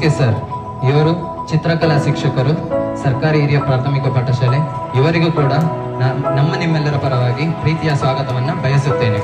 K sir ಇವರು ಚಿತ್ರಕಲಾ ಶಿಕ್ಷಕರು, ಸರ್ಕಾರಿ ಹಿರಿಯ ಪ್ರಾಥಮಿಕ ಪಾಠಶಾಲೆ. ಇವರಿಗೂ ಕೂಡ ನಮ್ಮ ನಿಮ್ಮೆಲ್ಲರ ಪರವಾಗಿ ಪ್ರೀತಿಯ ಸ್ವಾಗತವನ್ನು ಬಯಸುತ್ತೇನೆ.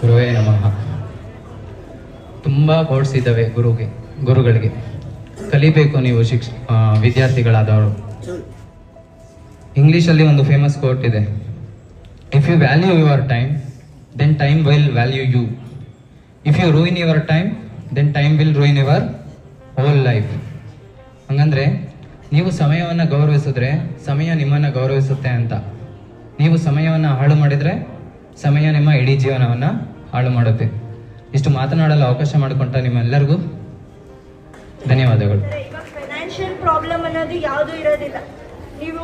ಗುರುವೇ ನಮಃ. ತುಂಬ ಕೋರ್ಸ್ ಇದ್ದಾವೆ ಗುರುಗಳಿಗೆ. ಕಲಿಬೇಕು ನೀವು ವಿದ್ಯಾರ್ಥಿಗಳಾದವರು. ಇಂಗ್ಲೀಷಲ್ಲಿ ಒಂದು ಫೇಮಸ್ ಕೋಟ್ ಇದೆ, if you value your time then time will value you. If you ruin your time then time will ruin your whole life. ಹಂಗಂದ್ರೆ ನೀವು ಸಮಯವನ್ನು ಗೌರವಿಸಿದ್ರೆ ಸಮಯ ನಿಮ್ಮನ್ನು ಗೌರವಿಸುತ್ತೆ ಅಂತ. ನೀವು ಸಮಯವನ್ನು ಹಾಳು ಮಾಡಿದರೆ ಸಮಯ ನಿಮ್ಮ ಇಡೀ ಜೀವನವನ್ನು ಹಾಳು ಮಾಡುತ್ತೆ. ಇಷ್ಟು ಮಾತನಾಡಲು ಅವಕಾಶ ಮಾಡಿಕೊಂಡ ನಿಮ್ಮೆಲ್ಲರಿಗೂ ಧನ್ಯವಾದಗಳು. ಇವಾಗ ಫೈನಾನ್ಷಿಯಲ್ ಪ್ರಾಬ್ಲಮ್ ಅನ್ನೋದು ಯಾವುದೂ ಇರೋದಿಲ್ಲ. ನೀವು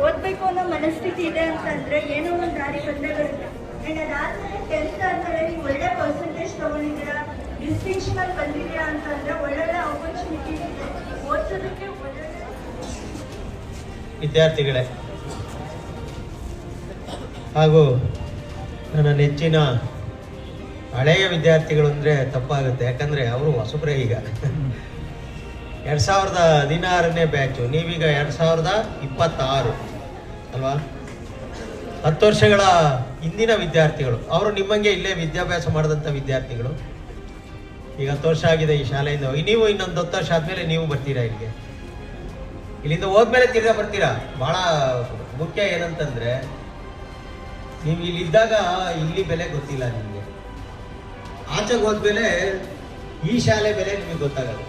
ಓದಬೇಕು ಅನ್ನೋ ಮನಸ್ಥಿತಿ ಇದೆ ಅಂತಂದ್ರೆ ಏನೋ ಒಂದು ದಾರಿ ಬಂದೇ ಬರುತ್ತೆ. ಆ್ಯಂಡ್ ಅದಾದ್ಮೇಲೆ 10th ಆದ್ಮೇಲೆ ನೀವು ಒಳ್ಳೆ ಪರ್ಸೆಂಟೇಜ್ ತೊಗೊಂಡಿದ್ದೀರಾ, ಡಿಸ್ಟಿಂಕ್ಷನ್ ಅಲ್ಲಿ ಬಂದಿದ್ದೀರಾ ಅಂತಂದ್ರೆ ಒಳ್ಳೊಳ್ಳೆ ಆಪರ್ಚುನಿಟಿ ಇದೆ ಓದಿಸೋದಕ್ಕೆ. ವಿದ್ಯಾರ್ಥಿಗಳೇ ಹಾಗೂ ನನ್ನ ನೆಚ್ಚಿನ ಹಳೆಯ ವಿದ್ಯಾರ್ಥಿಗಳು ಅಂದರೆ ತಪ್ಪಾಗುತ್ತೆ, ಯಾಕಂದರೆ ಅವರು ಹೊಸಬ್ರೆ. ಈಗ 2016ನೇ ಬ್ಯಾಚು, ನೀವೀಗ 2026 ಅಲ್ವಾ? 10 ವರ್ಷಗಳ ಹಿಂದಿನ ವಿದ್ಯಾರ್ಥಿಗಳು, ಅವರು ನಿಮ್ಮಂಗೆ ಇಲ್ಲೇ ವಿದ್ಯಾಭ್ಯಾಸ ಮಾಡಿದಂಥ ವಿದ್ಯಾರ್ಥಿಗಳು. ಈಗ 10 ವರ್ಷ ಆಗಿದೆ ಈ ಶಾಲೆಯಿಂದ ಹೋಗಿ, ನೀವು ಇನ್ನೊಂದು 10 ವರ್ಷ ಆದಮೇಲೆ ನೀವು ಬರ್ತೀರಾ ಇಲ್ಲಿಗೆ. ಇಲ್ಲಿಂದ ಹೋದ್ಮೇಲೆ ತಿರ್ಗಾ ಬರ್ತೀರಾ. ಭಾಳ ಮುಖ್ಯ ಏನಂತಂದರೆ, ನೀವು ಇಲ್ಲಿದ್ದಾಗ ಇಲ್ಲಿ ಬೆಲೆ ಗೊತ್ತಿಲ್ಲ ನಿಮಗೆ, ಆಚೆಗೆ ಹೋದ್ಮೇಲೆ ಈ ಶಾಲೆ ಬೆಲೆ ನಿಮಗೆ ಗೊತ್ತಾಗಲ್ಲ.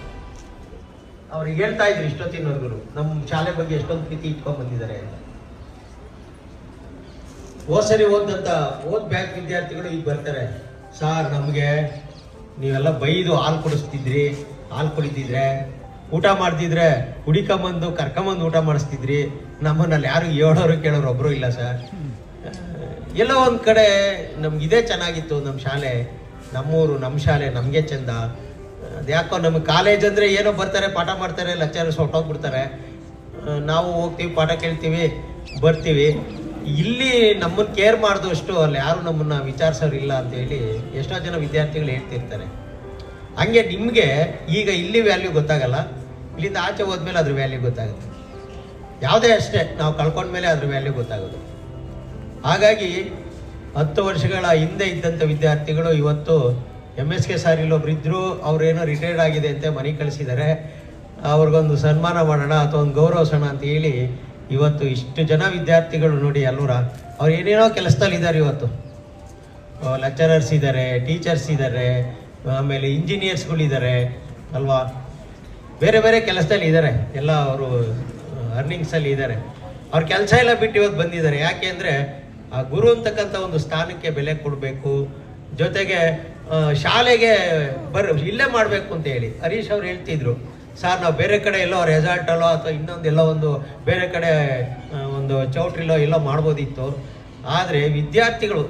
ಅವ್ರಿಗೆ ಹೇಳ್ತಾ ಇದ್ರು ಇಷ್ಟೊತ್ತಿನವರೆಗೂ ನಮ್ಮ ಶಾಲೆ ಬಗ್ಗೆ ಎಷ್ಟೊಂದು ಪ್ರೀತಿ ಇಟ್ಕೊಂಡು ಬಂದಿದ್ದಾರೆ ಅಂತ. ಸರಿ ಓದ್ ಬ್ಯಾಕ್ ವಿದ್ಯಾರ್ಥಿಗಳು ಈಗ ಬರ್ತಾರೆ, ಸಾರ್ ನಮಗೆ ನೀವೆಲ್ಲ ಬೈದು ಹಾಲು ಕುಡಿಸ್ತಿದ್ರಿ, ಹಾಲು ಕುಡಿತಿದ್ರೆ ಊಟ ಮಾಡ್ತಿದ್ರೆ ಹುಡಿಕೊಂಬಂದು ಕರ್ಕೊಂಬಂದು ಊಟ ಮಾಡಿಸ್ತಿದ್ರಿ. ನಮ್ಮನ್ನಲ್ಲಿ ಯಾರು ಹೇಳೋರು ಕೇಳೋರು ಒಬ್ಬರು ಇಲ್ಲ ಸರ್. ಎಲ್ಲೋ ಒಂದು ಕಡೆ ನಮ್ಗೆ ಇದೇ ಚೆನ್ನಾಗಿತ್ತು, ನಮ್ಮ ಶಾಲೆ, ನಮ್ಮೂರು, ನಮ್ಮ ಶಾಲೆ ನಮಗೆ ಚೆಂದ. ಅದು ಯಾಕೋ ನಮಗೆ ಕಾಲೇಜ್ ಅಂದರೆ ಏನೋ ಬರ್ತಾರೆ, ಪಾಠ ಮಾಡ್ತಾರೆ, ಲೆಕ್ಚರ್ಸ್ ಹೊಟ್ಟೋಗ್ಬಿಡ್ತಾರೆ, ನಾವು ಹೋಗ್ತೀವಿ, ಪಾಠ ಕೇಳ್ತೀವಿ, ಬರ್ತೀವಿ. ಇಲ್ಲಿ ನಮ್ಮನ್ನು ಕೇರ್ ಮಾಡಿದಷ್ಟು ಅಲ್ಲಿ ಯಾರು ನಮ್ಮನ್ನು ವಿಚಾರಿಸೋರು ಇಲ್ಲ ಅಂತೇಳಿ ಎಷ್ಟೋ ಜನ ವಿದ್ಯಾರ್ಥಿಗಳು ಹೇಳ್ತಿರ್ತಾರೆ. ಹಂಗೆ ನಿಮಗೆ ಈಗ ಇಲ್ಲಿ ವ್ಯಾಲ್ಯೂ ಗೊತ್ತಾಗಲ್ಲ, ಇಲ್ಲಿಂದ ಆಚೆ ಹೋದ್ಮೇಲೆ ಅದ್ರ ವ್ಯಾಲ್ಯೂ ಗೊತ್ತಾಗುತ್ತೆ. ಯಾವುದೇ ಅಷ್ಟೇ, ನಾವು ಕಳ್ಕೊಂಡ್ಮೇಲೆ ಅದ್ರ ವ್ಯಾಲ್ಯೂ ಗೊತ್ತಾಗೋದು. ಹಾಗಾಗಿ 10 ವರ್ಷಗಳ ಹಿಂದೆ ಇದ್ದಂಥ ವಿದ್ಯಾರ್ಥಿಗಳು ಇವತ್ತು MSK ಸರ್ ಇಲ್ಲೊಬ್ರು ಇದ್ದರು, ಅವ್ರೇನೋ ರಿಟೈರ್ಡ್ ಆಗಿದೆ ಅಂತ ಮನೆಗೆ ಕಳಿಸಿದ್ದಾರೆ. ಅವ್ರಿಗೊಂದು ಸನ್ಮಾನ ಮಾಡೋಣ ಅಥವಾ ಒಂದು ಗೌರವಿಸೋಣ ಅಂತ ಹೇಳಿ ಇವತ್ತು ಇಷ್ಟು ಜನ ವಿದ್ಯಾರ್ಥಿಗಳು ನೋಡಿ ಅಲ್ಲೂರ ಅವ್ರು ಏನೇನೋ ಕೆಲಸದಲ್ಲಿ ಇದ್ದಾರೆ. ಇವತ್ತು ಲೆಕ್ಚರರ್ಸ್ ಇದ್ದಾರೆ, ಟೀಚರ್ಸ್ ಇದ್ದಾರೆ, ಆಮೇಲೆ ಇಂಜಿನಿಯರ್ಸ್ಗಳಿದ್ದಾರೆ ಅಲ್ವಾ, ಬೇರೆ ಬೇರೆ ಕೆಲಸದಲ್ಲಿ ಇದ್ದಾರೆ, ಎಲ್ಲ ಅವರು ಅರ್ನಿಂಗ್ಸಲ್ಲಿ ಇದ್ದಾರೆ. ಅವ್ರ ಕೆಲಸ ಎಲ್ಲ ಬಿಟ್ಟು ಇವತ್ತು ಬಂದಿದ್ದಾರೆ. ಯಾಕೆ ಅಂದರೆ ಆ ಗುರು ಅಂತಕ್ಕಂಥ ಒಂದು ಸ್ಥಾನಕ್ಕೆ ಬೆಲೆ ಕೊಡಬೇಕು, ಜೊತೆಗೆ ಶಾಲೆಗೆ ಇಲ್ಲೇ ಮಾಡಬೇಕು ಅಂತ ಹೇಳಿ ಹರೀಶ್ ಅವ್ರು ಹೇಳ್ತಿದ್ರು. ಸರ್ ನಾವು ಬೇರೆ ಕಡೆ ಎಲ್ಲೋ ರೆಸಾರ್ಟಲ್ಲೋ ಅಥವಾ ಇನ್ನೊಂದೆಲ್ಲೋ ಒಂದು ಬೇರೆ ಕಡೆ ಒಂದು ಚೌಟ್ರಿಲೋ ಎಲ್ಲೋ ಮಾಡ್ಬೋದಿತ್ತು. ಆದರೆ ವಿದ್ಯಾರ್ಥಿಗಳು,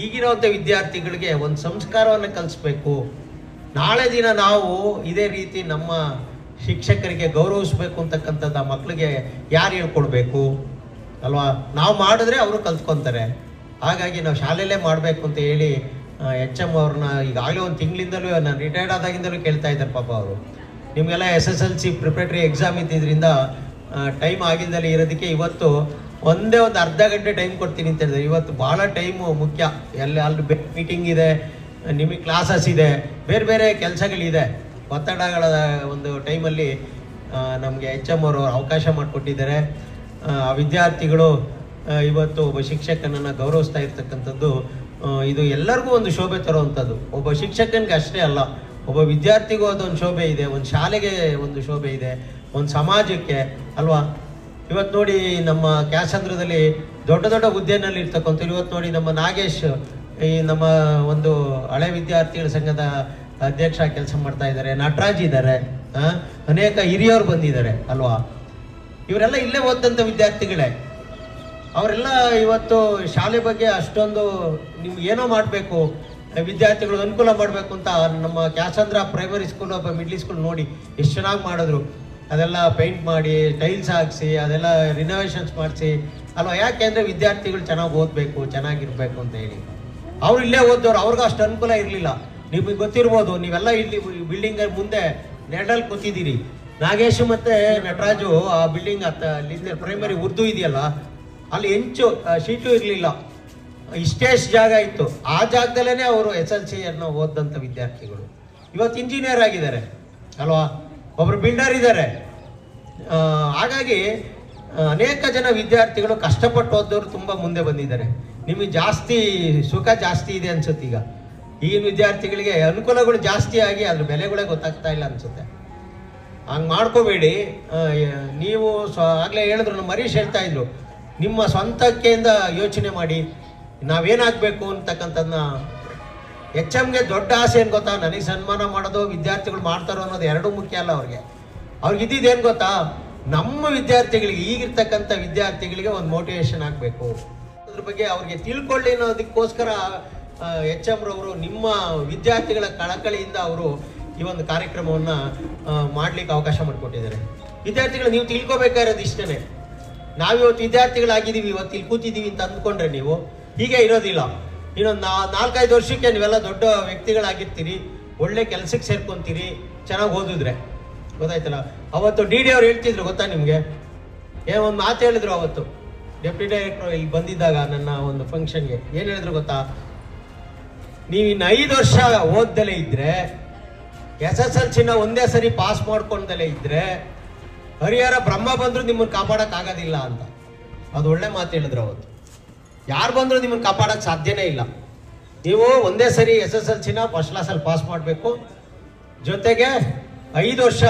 ಈಗಿರೋಂಥ ವಿದ್ಯಾರ್ಥಿಗಳಿಗೆ ಒಂದು ಸಂಸ್ಕಾರವನ್ನು ಕಲಿಸ್ಬೇಕು. ನಾಳೆ ದಿನ ನಾವು ಇದೇ ರೀತಿ ನಮ್ಮ ಶಿಕ್ಷಕರಿಗೆ ಗೌರವಿಸ್ಬೇಕು ಅಂತಕ್ಕಂಥದ್ದು ಆ ಮಕ್ಕಳಿಗೆ ಯಾರು ಹೇಳ್ಕೊಡ್ಬೇಕು ಅಲ್ವಾ? ನಾವು ಮಾಡಿದ್ರೆ ಅವರು ಕಲ್ತ್ಕೊತಾರೆ. ಹಾಗಾಗಿ ನಾವು ಶಾಲೆಯಲ್ಲೇ ಮಾಡಬೇಕು ಅಂತ ಹೇಳಿ HM ಅವ್ರನ್ನ ಈಗಾಗಲೇ ಒಂದು ತಿಂಗಳಿಂದಲೂ, ನಾನು ರಿಟೈರ್ಡ್ ಆದಾಗಿಂದಲೂ ಕೇಳ್ತಾ ಇದ್ದಾರೆ. ಪಾಪ ಅವರು ನಿಮಗೆಲ್ಲ SSLC ಪ್ರಿಪ್ರೇಟರಿ ಎಕ್ಸಾಮ್ ಇದ್ದಿದ್ದರಿಂದ ಟೈಮ್ ಆಗಿಲ್ದಲೇ ಇರೋದಕ್ಕೆ ಇವತ್ತು ಒಂದೇ ಒಂದು ಅರ್ಧ ಗಂಟೆ ಟೈಮ್ ಕೊಡ್ತೀನಿ ಅಂತ ಹೇಳಿದ್ರೆ, ಇವತ್ತು ಭಾಳ ಟೈಮು ಮುಖ್ಯ. ಅಲ್ಲಿ ಮೀಟಿಂಗ್ ಇದೆ, ನಿಮಗೆ ಕ್ಲಾಸಸ್ ಇದೆ, ಬೇರೆ ಬೇರೆ ಕೆಲಸಗಳಿದೆ, ಒತ್ತಡಗಳ ಒಂದು ಟೈಮಲ್ಲಿ ನಮಗೆ HM ಅವರು ಅವಕಾಶ ಮಾಡಿಕೊಟ್ಟಿದ್ದಾರೆ. ಆ ವಿದ್ಯಾರ್ಥಿಗಳು ಇವತ್ತು ಒಬ್ಬ ಶಿಕ್ಷಕನನ್ನು ಗೌರವಿಸ್ತಾ ಇರ್ತಕ್ಕಂಥದ್ದು ಇದು ಎಲ್ಲರಿಗೂ ಒಂದು ಶೋಭೆ ತರುವಂಥದ್ದು. ಒಬ್ಬ ಶಿಕ್ಷಕನಿಗೆ ಅಷ್ಟೇ ಅಲ್ಲ, ಒಬ್ಬ ವಿದ್ಯಾರ್ಥಿಗೂ ಅದೊಂದು ಶೋಭೆ ಇದೆ, ಒಂದು ಶಾಲೆಗೆ ಒಂದು ಶೋಭೆ ಇದೆ, ಒಂದು ಸಮಾಜಕ್ಕೆ ಅಲ್ವಾ. ಇವತ್ತು ನೋಡಿ ನಮ್ಮ ಕ್ಯಾಸಂದ್ರದಲ್ಲಿ ದೊಡ್ಡ ದೊಡ್ಡ ಹುದ್ದೆನಲ್ಲಿ ಇರ್ತಕ್ಕಂಥ, ಇವತ್ತು ನೋಡಿ ನಮ್ಮ ನಾಗೇಶ್ ಈ ನಮ್ಮ ಒಂದು ಹಳೆ ವಿದ್ಯಾರ್ಥಿಗಳ ಸಂಘದ ಅಧ್ಯಕ್ಷ ಕೆಲಸ ಮಾಡ್ತಾ ಇದ್ದಾರೆ, ನಟರಾಜ್ ಇದ್ದಾರೆ, ಅನೇಕ ಹಿರಿಯರು ಬಂದಿದ್ದಾರೆ ಅಲ್ವಾ. ಇವರೆಲ್ಲ ಇಲ್ಲೇ ಓದಂಥ ವಿದ್ಯಾರ್ಥಿಗಳೇ. ಅವರೆಲ್ಲ ಇವತ್ತು ಶಾಲೆ ಬಗ್ಗೆ ಅಷ್ಟೊಂದು ನಿಮ್ಗೆ ಏನೋ ಮಾಡಬೇಕು, ವಿದ್ಯಾರ್ಥಿಗಳು ಅನುಕೂಲ ಮಾಡಬೇಕು ಅಂತ ನಮ್ಮ ಕ್ಯಾಸಂದ್ರ ಪ್ರೈಮರಿ ಸ್ಕೂಲ್ ಒಬ್ಬ ಮಿಡ್ಲ್ ಸ್ಕೂಲ್ ನೋಡಿ ಎಷ್ಟು ಚೆನ್ನಾಗಿ ಮಾಡಿದ್ರು. ಅದೆಲ್ಲ ಪೇಂಟ್ ಮಾಡಿ, ಟೈಲ್ಸ್ ಹಾಕ್ಸಿ, ಅದೆಲ್ಲ ರಿನೋವೇಷನ್ಸ್ ಮಾಡಿಸಿ ಅಲ್ವಾ. ಯಾಕೆ ಅಂದರೆ ವಿದ್ಯಾರ್ಥಿಗಳು ಚೆನ್ನಾಗಿ ಓದಬೇಕು, ಚೆನ್ನಾಗಿರ್ಬೇಕು ಅಂತ ಹೇಳಿ. ಅವ್ರು ಇಲ್ಲೇ ಓದೋರು, ಅವ್ರಿಗೂ ಅಷ್ಟು ಅನುಕೂಲ ಇರಲಿಲ್ಲ. ನಿಮಗೆ ಗೊತ್ತಿರ್ಬೋದು, ನೀವೆಲ್ಲ ಇಲ್ಲಿ ಬಿಲ್ಡಿಂಗ್ ಮುಂದೆ ನೆರಳಲ್ಲಿ ಕೂತಿದ್ದೀರಿ. ನಾಗೇಶ್ ಮತ್ತು ನಟರಾಜು ಆ ಬಿಲ್ಡಿಂಗ್ ಅಲ್ಲಿಂದ ಪ್ರೈಮರಿ ಉರ್ದು ಇದೆಯಲ್ಲ, ಅಲ್ಲಿ ಹೆಂಚು ಶೀಟು ಇರಲಿಲ್ಲ, ಇಷ್ಟೇಷ್ಟು ಜಾಗ ಇತ್ತು. ಆ ಜಾಗದಲ್ಲೇ ಅವರು SLC ಅನ್ನು ಓದಂಥ ವಿದ್ಯಾರ್ಥಿಗಳು ಇವತ್ತು ಇಂಜಿನಿಯರ್ ಆಗಿದ್ದಾರೆ ಅಲ್ವಾ, ಒಬ್ಬರು ಬಿಲ್ಡರ್ ಇದ್ದಾರೆ. ಹಾಗಾಗಿ ಅನೇಕ ಜನ ವಿದ್ಯಾರ್ಥಿಗಳು ಕಷ್ಟಪಟ್ಟು ಓದೋರು ತುಂಬ ಮುಂದೆ ಬಂದಿದ್ದಾರೆ. ನಿಮಗೆ ಜಾಸ್ತಿ ಸುಖ ಜಾಸ್ತಿ ಇದೆ ಅನ್ಸುತ್ತೆ. ಈಗಿನ ವಿದ್ಯಾರ್ಥಿಗಳಿಗೆ ಅನುಕೂಲಗಳು ಜಾಸ್ತಿ ಆಗಿ ಅದ್ರ ಬೆಲೆಗಳೇ ಗೊತ್ತಾಗ್ತಾ ಇಲ್ಲ ಅನ್ಸುತ್ತೆ. ಹಂಗೆ ಮಾಡ್ಕೋಬೇಡಿ. ನೀವು ಆಗಲೇ ಹೇಳಿದ್ರು, ನಮ್ಮ ಹರೀಶ್ ಹೇಳ್ತಾ ಇದ್ರು, ನಿಮ್ಮ ಸ್ವಂತಕ್ಕೆಯಿಂದ ಯೋಚನೆ ಮಾಡಿ ನಾವೇನಾಗಬೇಕು ಅಂತಕ್ಕಂಥದ್ದನ್ನ. HMಗೆ ದೊಡ್ಡ ಆಸೆ ಏನು ಗೊತ್ತಾ, ನನಗೆ ಸನ್ಮಾನ ಮಾಡೋದು, ವಿದ್ಯಾರ್ಥಿಗಳು ಮಾಡ್ತಾರೋ ಅನ್ನೋದು ಎರಡೂ ಮುಖ್ಯ ಅಲ್ಲ. ಅವ್ರಿಗೆ ಇದ್ದಿದ್ದೇನು ಗೊತ್ತಾ, ನಮ್ಮ ವಿದ್ಯಾರ್ಥಿಗಳಿಗೆ, ಈಗಿರ್ತಕ್ಕಂಥ ವಿದ್ಯಾರ್ಥಿಗಳಿಗೆ ಒಂದು ಮೋಟಿವೇಶನ್ ಆಗಬೇಕು, ಅದ್ರ ಬಗ್ಗೆ ಅವ್ರಿಗೆ ತಿಳ್ಕೊಳ್ಳಿ ಅನ್ನೋದಕ್ಕೋಸ್ಕರ HM ರವರು ನಿಮ್ಮ ವಿದ್ಯಾರ್ಥಿಗಳ ಕಳಕಳಿಯಿಂದ ಅವರು ಈ ಒಂದು ಕಾರ್ಯಕ್ರಮವನ್ನು ಮಾಡಲಿಕ್ಕೆ ಅವಕಾಶ ಮಾಡಿಕೊಟ್ಟಿದ್ದಾರೆ. ವಿದ್ಯಾರ್ಥಿಗಳು ನೀವು ತಿಳ್ಕೊಬೇಕಾಗಿರೋದು ಇಷ್ಟೇ. ನಾವಿವತ್ತು ವಿದ್ಯಾರ್ಥಿಗಳಾಗಿದ್ದೀವಿ, ಇವತ್ತು ಇಲ್ಲಿ ಕೂತಿದ್ದೀವಿ ಅಂತ ಅಂದ್ಕೊಂಡ್ರೆ ನೀವು ಹೀಗೆ ಇರೋದಿಲ್ಲ. ಇನ್ನೊಂದು 4-5 ವರ್ಷಕ್ಕೆ ನೀವೆಲ್ಲ ದೊಡ್ಡ ವ್ಯಕ್ತಿಗಳಾಗಿರ್ತೀರಿ, ಒಳ್ಳೆ ಕೆಲಸಕ್ಕೆ ಸೇರ್ಕೊಂತೀರಿ, ಚೆನ್ನಾಗಿ ಓದಿದ್ರೆ. ಗೊತ್ತಾಯ್ತಲ್ಲ. ಅವತ್ತು DD ಅವ್ರು ಹೇಳ್ತಿದ್ರು ಗೊತ್ತಾ ನಿಮಗೆ, ಒಂದು ಮಾತು ಹೇಳಿದ್ರು ಅವತ್ತು. ಡೆಪ್ಯೂಟಿ ಡೈರೆಕ್ಟರ್ ಇಲ್ಲಿ ಬಂದಿದ್ದಾಗ ನನ್ನ ಒಂದು ಫಂಕ್ಷನ್ಗೆ ಏನು ಹೇಳಿದ್ರು ಗೊತ್ತಾ, ನೀವು ಇನ್ನು 5 ವರ್ಷ ಓದ್ದಲೇ ಇದ್ರೆ, SSLCನ ಒಂದೇ ಸರಿ ಪಾಸ್ ಮಾಡ್ಕೊಂಡಲೇ ಇದ್ರೆ, ಹರಿಹರ ಬ್ರಹ್ಮ ಬಂದರೂ ನಿಮ್ಮನ್ನು ಕಾಪಾಡೋಕ್ಕಾಗೋದಿಲ್ಲ ಅಂತ. ಅದು ಒಳ್ಳೆ ಮಾತು ಹೇಳಿದ್ರು ಅವತ್ತು. ಯಾರು ಬಂದರೂ ನಿಮ್ಮನ್ನು ಕಾಪಾಡೋಕ್ಕೆ ಸಾಧ್ಯನೇ ಇಲ್ಲ. ನೀವು ಒಂದೇ ಸರಿ SSLCನ ಫಸ್ಟ್ ಕ್ಲಾಸಲ್ಲಿ ಪಾಸ್ ಮಾಡಬೇಕು, ಜೊತೆಗೆ 5 ವರ್ಷ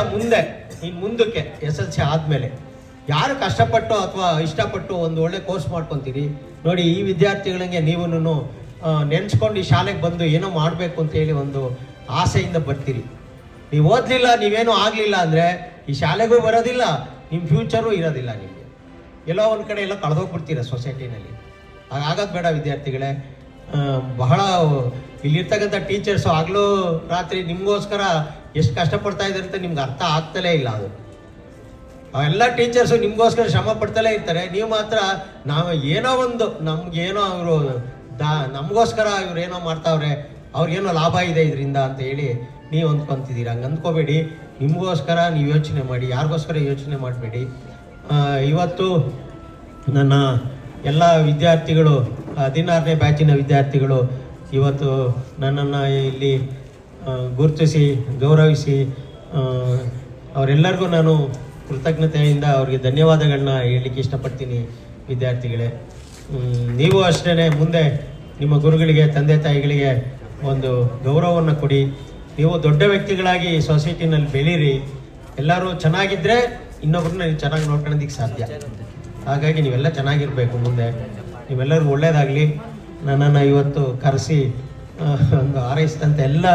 ಮುಂದಕ್ಕೆ SSLC ಆದಮೇಲೆ ಯಾರು ಕಷ್ಟಪಟ್ಟು ಅಥವಾ ಇಷ್ಟಪಟ್ಟು ಒಂದು ಒಳ್ಳೆ ಕೋರ್ಸ್ ಮಾಡ್ಕೊತೀರಿ ನೋಡಿ, ಈ ವಿದ್ಯಾರ್ಥಿಗಳಿಗೆ ನೀವು ನೆನೆಸ್ಕೊಂಡು ಈ ಶಾಲೆಗೆ ಬಂದು ಏನೋ ಮಾಡಬೇಕು ಅಂತ ಹೇಳಿ ಒಂದು ಆಸೆಯಿಂದ ಬರ್ತೀರಿ. ನೀವು ಓದಲಿಲ್ಲ, ನೀವೇನೋ ಆಗಲಿಲ್ಲ ಅಂದರೆ ಈ ಶಾಲೆಗೂ ಬರೋದಿಲ್ಲ, ನಿಮ್ಮ ಫ್ಯೂಚರು ಇರೋದಿಲ್ಲ. ನಿಮಗೆ ಎಲ್ಲೋ ಒಂದು ಕಡೆ ಎಲ್ಲ ಕಳೆದೋಗ್ಬಿಡ್ತೀರ ಸೊಸೈಟಿನಲ್ಲಿ. ಹಾಗಾಗೋದು ಬೇಡ ವಿದ್ಯಾರ್ಥಿಗಳೇ. ಬಹಳ ಇಲ್ಲಿರ್ತಕ್ಕಂಥ ಟೀಚರ್ಸು ಆಗಲೂ ರಾತ್ರಿ ನಿಮಗೋಸ್ಕರ ಎಷ್ಟು ಕಷ್ಟಪಡ್ತಾ ಇದ್ದಾರೆ ಅಂತ ನಿಮ್ಗೆ ಅರ್ಥ ಆಗ್ತಲೇ ಇಲ್ಲ. ಅದು ಎಲ್ಲ ಟೀಚರ್ಸು ನಿಮಗೋಸ್ಕರ ಶ್ರಮ ಪಡ್ತಲೇ ಇರ್ತಾರೆ. ನೀವು ಮಾತ್ರ ನಾವು ಏನೋ ಒಂದು ನಮಗೇನೋ ಅವರು ನಮಗೋಸ್ಕರ ಇವ್ರು ಏನೋ ಮಾಡ್ತಾವ್ರೆ, ಅವ್ರಿಗೇನೋ ಲಾಭ ಇದೆ ಇದರಿಂದ ಅಂತ ಹೇಳಿ ನೀವು ಅಂದ್ಕೊತಿದ್ದೀರ. ಹಂಗೆ ಅಂದ್ಕೋಬೇಡಿ. ನಿಮಗೋಸ್ಕರ ನೀವು ಯೋಚನೆ ಮಾಡಿ, ಯಾರಿಗೋಸ್ಕರ ಯೋಚನೆ ಮಾಡಬೇಡಿ. ಇವತ್ತು ನನ್ನ ಎಲ್ಲ ವಿದ್ಯಾರ್ಥಿಗಳು 16ನೇ ಬ್ಯಾಚಿನ ವಿದ್ಯಾರ್ಥಿಗಳು ಇವತ್ತು ನನ್ನನ್ನು ಇಲ್ಲಿ ಗುರುತಿಸಿ ಗೌರವಿಸಿ ಅವರೆಲ್ಲರಿಗೂ ನಾನು ಕೃತಜ್ಞತೆಯಿಂದ ಅವರಿಗೆ ಧನ್ಯವಾದಗಳನ್ನ ಹೇಳಲಿಕ್ಕೆ ಇಷ್ಟಪಡ್ತೀನಿ. ವಿದ್ಯಾರ್ಥಿಗಳೇ, ನೀವು ಅಷ್ಟೇ ಮುಂದೆ ನಿಮ್ಮ ಗುರುಗಳಿಗೆ, ತಂದೆ ತಾಯಿಗಳಿಗೆ ಒಂದು ಗೌರವವನ್ನು ಕೊಡಿ. ನೀವು ದೊಡ್ಡ ವ್ಯಕ್ತಿಗಳಾಗಿ ಸೊಸೈಟಿನಲ್ಲಿ ಬೆಳೀರಿ. ಎಲ್ಲರೂ ಚೆನ್ನಾಗಿದ್ದರೆ ಇನ್ನೊಬ್ಬರನ್ನ ನೀವು ಚೆನ್ನಾಗಿ ನೋಡ್ಕೊಳ್ಳೋದಕ್ಕೆ ಸಾಧ್ಯ. ಹಾಗಾಗಿ ನೀವೆಲ್ಲ ಚೆನ್ನಾಗಿರಬೇಕು. ಮುಂದೆ ನೀವೆಲ್ಲರಿಗೂ ಒಳ್ಳೆಯದಾಗಲಿ. ನನ್ನನ್ನು ಇವತ್ತು ಕರೆಸಿ ಒಂದು ಹಾರೈಸಿದಂಥ ಎಲ್ಲ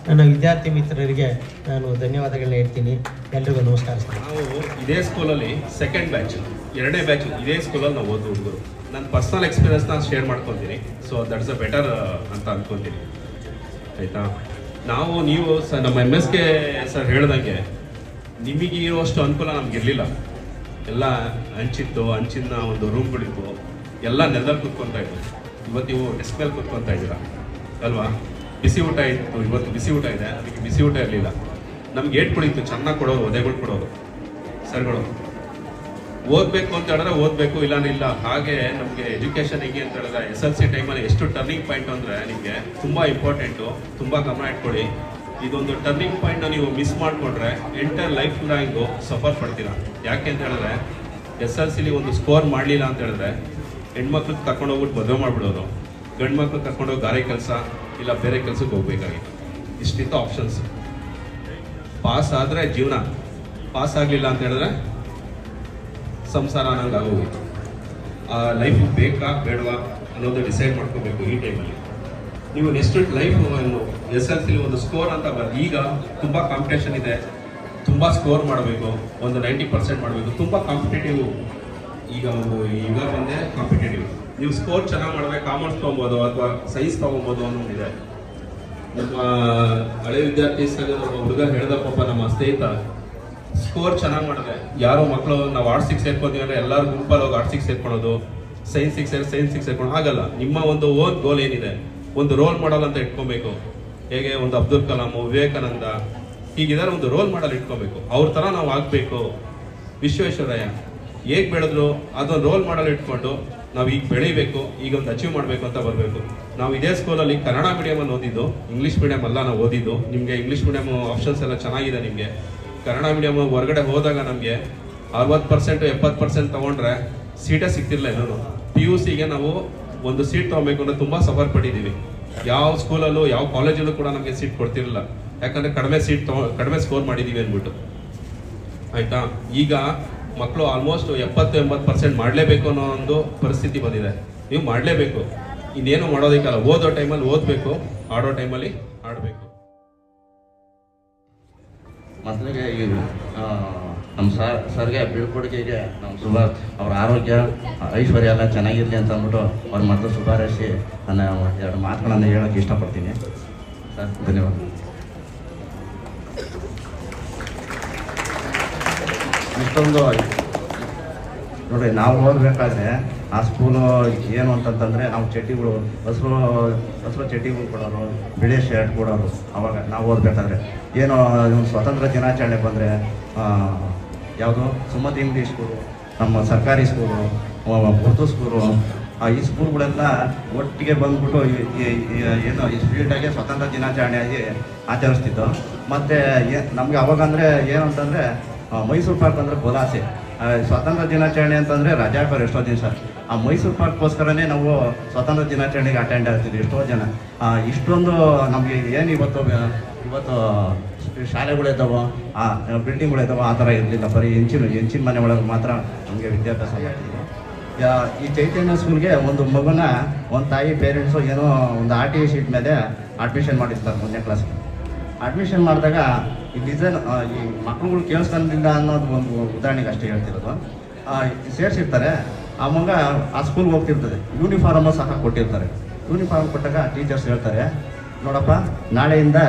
ನನ್ನ ವಿದ್ಯಾರ್ಥಿ ಮಿತ್ರರಿಗೆ ನಾನು ಧನ್ಯವಾದಗಳನ್ನ ಹೇಳ್ತೀನಿ. ಎಲ್ರಿಗೂ ನಮಸ್ಕಾರ. ನಾವು ಇದೇ ಸ್ಕೂಲಲ್ಲಿ ಸೆಕೆಂಡ್ ಬ್ಯಾಚ್, 2ನೇ ಬ್ಯಾಚ್ ಇದೇ ಸ್ಕೂಲಲ್ಲಿ ನಾವು ಓದೋ ಹುಡುಗರು. ನನ್ನ ಪರ್ಸ್ನಲ್ ಎಕ್ಸ್ಪೀರಿಯನ್ಸ್ನ ಶೇರ್ ಮಾಡ್ಕೊತೀನಿ. ಸೊ ದಟ್ಸ್ ಅ ಬೆಟರ್ ಅಂತ ಅಂದ್ಕೊತೀನಿ. ಆಯಿತಾ? ನೀವು ನಮ್ಮ MSK ಸರ್ ಹೇಳ್ದಂಗೆ ನಿಮಗೆ ಇರುವಷ್ಟು ಅನುಕೂಲ ನಮಗಿರಲಿಲ್ಲ. ಎಲ್ಲ ಹಂಚಿತ್ತು, ಹಂಚಿನ ಒಂದು ರೂಮ್ಗಳಿತ್ತು, ಎಲ್ಲ ನೆಲದಲ್ಲಿ ಕೂತ್ಕೊತಾ ಇತ್ತು. ಇವತ್ತು ನೀವು ಡೆಸ್ಕ್ ಮೇಲೆ ಕೂತ್ಕೊತಾ ಇದ್ದೀರಾ ಅಲ್ವಾ? ಬಿಸಿ ಊಟ ಇತ್ತು, ಇವತ್ತು ಬಿಸಿ ಊಟ ಇದೆ, ಅದಕ್ಕೆ ಬಿಸಿ ಊಟ ಇರಲಿಲ್ಲ. ನಮ್ಗೆ ಏಟ್ಗಳಿತ್ತು, ಚೆನ್ನಾಗಿ ಕೊಡೋರು, ಒದೆಗಳು ಕೊಡೋರು ಸರ್ಗಳು. ಓದಬೇಕು ಅಂತ ಹೇಳಿದ್ರೆ ಓದಬೇಕು, ಇಲ್ಲಾಂದ್ರೆ ಇಲ್ಲ. ಹಾಗೆ ನಮಗೆ ಎಜುಕೇಷನ್ ಹೇಗೆ ಅಂತ ಹೇಳಿದ್ರೆ SLC ಟೈಮಲ್ಲಿ ಎಷ್ಟು ಟರ್ನಿಂಗ್ ಪಾಯಿಂಟ್ ಅಂದರೆ ನಿಮಗೆ ತುಂಬ ಇಂಪಾರ್ಟೆಂಟು, ತುಂಬ ಗಮನ ಇಟ್ಕೊಳ್ಳಿ. ಇದೊಂದು ಟರ್ನಿಂಗ್ ಪಾಯಿಂಟ್ನ ನೀವು ಮಿಸ್ ಮಾಡಿಕೊಂಡ್ರೆ ಎಂಟರ್ ಲೈಫ್ ಲಾಂಗು ಸಫರ್ ಪಡ್ತೀರಾ. ಯಾಕೆ ಅಂತ ಹೇಳಿದ್ರೆ SLCಲಿ ಒಂದು ಸ್ಕೋರ್ ಮಾಡಲಿಲ್ಲ ಅಂತ ಹೇಳಿದ್ರೆ ಹೆಣ್ಮಕ್ಳಿಗೆ ಕರ್ಕೊಂಡೋಗ್ಬಿಟ್ಟು ಮದುವೆ ಮಾಡಿಬಿಡೋರು, ಗಂಡು ಮಕ್ಳು ಕರ್ಕೊಂಡೋಗಿ ಗಾರೆ ಕೆಲಸ ಇಲ್ಲ ಬೇರೆ ಕೆಲಸಕ್ಕೆ ಹೋಗ್ಬೇಕಾಗಿತ್ತು. ಇಷ್ಟಿತ್ತು ಆಪ್ಷನ್ಸ್. ಪಾಸ್ ಆದರೆ ಜೀವನ, ಪಾಸ್ ಆಗಲಿಲ್ಲ ಅಂತ ಹೇಳಿದ್ರೆ ಸಂಸಾರ ಅನ್ನೋಂಗೆ ಆಗೋಗಿತ್ತು. ಆ ಲೈಫ್ ಬೇಕಾ ಬೇಡವಾ ಅನ್ನೋದು ಡಿಸೈಡ್ ಮಾಡ್ಕೋಬೇಕು ಈ ಟೈಮಲ್ಲಿ. ನೀವು ನೆಕ್ಸ್ಟ್ ಲೈಫ್ SLCಲಿ ಒಂದು ಸ್ಕೋರ್ ಅಂತ ಬರೋದು. ಈಗ ತುಂಬ ಕಾಂಪಿಟೇಷನ್ ಇದೆ, ತುಂಬ ಸ್ಕೋರ್ ಮಾಡಬೇಕು, ಒಂದು 90% ಮಾಡಬೇಕು, ತುಂಬ ಕಾಂಪಿಟೇಟಿವ್. ಈಗ ಬಂದೇ ಕಾಂಪಿಟೇಟಿವ್. ನೀವು ಸ್ಕೋರ್ ಚೆನ್ನಾಗಿ ಮಾಡಬೇಕು, ಕಾಮರ್ಸ್ ತೊಗೊಬೋದು ಅಥವಾ ಸೈನ್ಸ್ ತೊಗೊಬೋದು ಅನ್ನೋದಿದೆ. ನಮ್ಮ ಹಳೆ ವಿದ್ಯಾರ್ಥಿ ಹುಡುಗ ಹೇಳ್ದ ಪಾಪ, ನಮ್ಮ ಸ್ನೇಹಿತ ಸ್ಕೋರ್ ಚೆನ್ನಾಗಿ ಮಾಡಿದ್ರೆ ಯಾರೋ ಮಕ್ಕಳು ನಾವು ಆರ್ಟ್ಸಿಗೆ ಸೇರ್ಕೊತೀವಿ ಅಂದರೆ ಎಲ್ಲರೂ ಗುಂಪಲ್ಲಿ ಹೋಗಿ ಆರ್ಟ್ಸಿಗೆ ಸೇರ್ಕೊಳೋದು, ಸೈನ್ಸಿಗೆ ಸೇರ್ಕೊಂಡು ಆಗಲ್ಲ. ನಿಮ್ಮ ಒಂದು ಓನ್ ಗೋಲ್ ಏನಿದೆ, ಒಂದು ರೋಲ್ ಮಾಡಲ್ ಅಂತ ಇಟ್ಕೊಬೇಕು. ಹೇಗೆ ಒಂದು ಅಬ್ದುಲ್ ಕಲಾಂ, ವಿವೇಕಾನಂದ ಹೀಗಿದ್ದಾರೆ, ಒಂದು ರೋಲ್ ಮಾಡಲ್ ಇಟ್ಕೊಬೇಕು. ಅವ್ರ ಥರ ನಾವು ಆಗಬೇಕು. ವಿಶ್ವೇಶ್ವರಯ್ಯ ಹೇಗೆ ಬೆಳೆದ್ರು ಅದೊಂದು ರೋಲ್ ಮಾಡಲ್ ಇಟ್ಕೊಂಡು ನಾವು ಈಗ ಬೆಳಿಬೇಕು, ಈಗ ಒಂದು ಅಚೀವ್ ಮಾಡಬೇಕು ಅಂತ ಬರಬೇಕು. ನಾವು ಇದೇ ಸ್ಕೂಲಲ್ಲಿ ಕನ್ನಡ ಮೀಡಿಯಮಲ್ಲಿ ಓದಿದ್ದು, ಇಂಗ್ಲೀಷ್ ಮೀಡಿಯಮ್ ಅಲ್ಲ ನಾವು ಓದಿದ್ದು. ನಿಮಗೆ ಇಂಗ್ಲೀಷ್ ಮೀಡಿಯಮ್ ಆಪ್ಷನ್ಸ್ ಎಲ್ಲ ಚೆನ್ನಾಗಿದೆ. ನಿಮಗೆ ಕನ್ನಡ ಮೀಡಿಯಮ್ ಹೊರಗಡೆ ಹೋದಾಗ ನಮಗೆ 60% 70% ತೊಗೊಂಡ್ರೆ ಸೀಟೇ ಸಿಗ್ತಿರಲಿಲ್ಲ. ಏನೋ PUCಗೆ ನಾವು ಒಂದು ಸೀಟ್ ತೊಗೊಬೇಕು ಅಂದರೆ ತುಂಬ ಸಫರ್ ಪಟ್ಟಿದ್ದೀವಿ. ಯಾವ ಸ್ಕೂಲಲ್ಲೂ ಯಾವ ಕಾಲೇಜಲ್ಲೂ ಕೂಡ ನಮಗೆ ಸೀಟ್ ಕೊಡ್ತಿರಲಿಲ್ಲ. ಯಾಕಂದರೆ ಕಡಿಮೆ ಸ್ಕೋರ್ ಮಾಡಿದ್ದೀವಿ ಅಂದ್ಬಿಟ್ಟು. ಆಯಿತಾ? ಈಗ ಮಕ್ಕಳು ಆಲ್ಮೋಸ್ಟ್ 70-80% ಮಾಡಲೇಬೇಕು ಅನ್ನೋ ಒಂದು ಪರಿಸ್ಥಿತಿ ಬಂದಿದೆ. ನೀವು ಮಾಡಲೇಬೇಕು, ಇನ್ನೇನು ಮಾಡೋದಕ್ಕಲ್ಲ. ಓದೋ ಟೈಮಲ್ಲಿ ಓದಬೇಕು, ಆಡೋ ಟೈಮಲ್ಲಿ ಆಡಬೇಕು. ಮೊದಲಿಗೆ ಈ ನಮ್ಮ ಸರ್ಗೆ ಬೀಳ್ಕೊಡುಗೆಗೆ ನಮ್ಮ ಸುಭಾಷ್ ಅವ್ರ ಆರೋಗ್ಯ ಐಶ್ವರ್ಯ ಎಲ್ಲ ಚೆನ್ನಾಗಿರಲಿ ಅಂತ ಅಂದ್ಬಿಟ್ಟು ಅವ್ರ ಮೊದಲು ಶುಭಾರೈಸಿ ನನ್ನ 2 ಮಾತುಗಳನ್ನು ಹೇಳೋಕ್ಕೆ ಇಷ್ಟಪಡ್ತೀನಿ. ಸರ್, ಧನ್ಯವಾದ. ಇಷ್ಟೊಂದು ನೋಡಿರಿ, ನಾವು ಓದಬೇಕಾದ್ರೆ ಆ ಸ್ಕೂಲು ಏನು ಅಂತಂತಂದರೆ ನಾವು ಚಡ್ಡಿಗಳು ಹಸಿರು ಚಡ್ಡಿಗಳು ಕೊಡೋರು, ಬಿಳಿ ಶರ್ಟ್ ಕೊಡೋರು. ಅವಾಗ ನಾವು ಓದಬೇಕಾದ್ರೆ ಏನು ಒಂದು ಸ್ವತಂತ್ರ ದಿನಾಚರಣೆ ಬಂದರೆ ಯಾವುದು ಸುಮತಿ ಇಂಗ್ಲೀಷ್ ಸ್ಕೂಲು, ನಮ್ಮ ಸರ್ಕಾರಿ ಸ್ಕೂಲು, ಉರ್ದು ಸ್ಕೂಲು, ಈ ಸ್ಕೂಲ್ಗಳೆಲ್ಲ ಒಟ್ಟಿಗೆ ಬಂದ್ಬಿಟ್ಟು ಏನು ಈ ಸ್ಪೀಡಾಗಿ ಸ್ವತಂತ್ರ ದಿನಾಚರಣೆಯಾಗಿ ಆಚರಿಸ್ತಿದ್ದು. ಮತ್ತು ನಮಗೆ ಅವಾಗ ಅಂದರೆ ಏನು ಅಂತಂದರೆ ಮೈಸೂರು ಪಾರ್ಕ್ ಅಂದರೆ ಬೋಲಾಸೆ. ಸ್ವಾತಂತ್ರ್ಯ ದಿನಾಚರಣೆ ಅಂತಂದರೆ ರಜಾಕರ್ ಎಷ್ಟೋ ದಿವಸ ಆ ಮೈಸೂರು ಪಾರ್ಕ್ಗೋಸ್ಕರನೇ ನಾವು ಸ್ವಾತಂತ್ರ್ಯ ದಿನಾಚರಣೆಗೆ ಅಟೆಂಡ್ ಆಗ್ತಿದ್ವಿ ಎಷ್ಟೋ ಜನ. ಇಷ್ಟೊಂದು ನಮಗೆ ಏನು ಇವತ್ತು ಶಾಲೆಗಳಿದ್ದಾವೋ, ಆ ಬಿಲ್ಡಿಂಗ್ಗಳಿದ್ದಾವೋ, ಆ ಥರ ಇರಲಿಲ್ಲ. ಬರೀ ಹೆಂಚಿನ ಮನೆ ಒಳಗೆ ಮಾತ್ರ ನಮಗೆ ವಿದ್ಯಾಭ್ಯಾಸ ಮಾಡ್ತಿದ್ವಿ. ಈ ಚೈತನ್ಯ ಸ್ಕೂಲ್ಗೆ ಒಂದು ಮಗುನ ಒಂದು ತಾಯಿ ಪೇರೆಂಟ್ಸು ಏನೋ ಒಂದು RTE ಶೀಟ್ ಮೇಲೆ ಅಡ್ಮಿಷನ್ ಮಾಡಿರ್ತಾರೆ 1ನೇ ಕ್ಲಾಸ್ಗೆ. ಅಡ್ಮಿಷನ್ ಮಾಡಿದಾಗ ಈ ಡಿಸೈನ್ ಈ ಮಕ್ಕಳುಗಳು ಕೇಳಿಸ್ಕೊಂಡಿಲ್ಲ ಅನ್ನೋದು ಒಂದು ಉದಾಹರಣೆಗೆ ಅಷ್ಟೇ ಹೇಳ್ತಿರೋದು. ಸೇರಿಸಿರ್ತಾರೆ, ಆ ಮಗ ಆ ಸ್ಕೂಲ್ಗೆ ಹೋಗ್ತಿರ್ತದೆ, ಯೂನಿಫಾರ್ಮು ಸಹ ಕೊಟ್ಟಿರ್ತಾರೆ. ಯೂನಿಫಾರ್ಮ್ ಕೊಟ್ಟಾಗ ಟೀಚರ್ಸ್ ಹೇಳ್ತಾರೆ, ನೋಡಪ್ಪ ನಾಳೆಯಿಂದ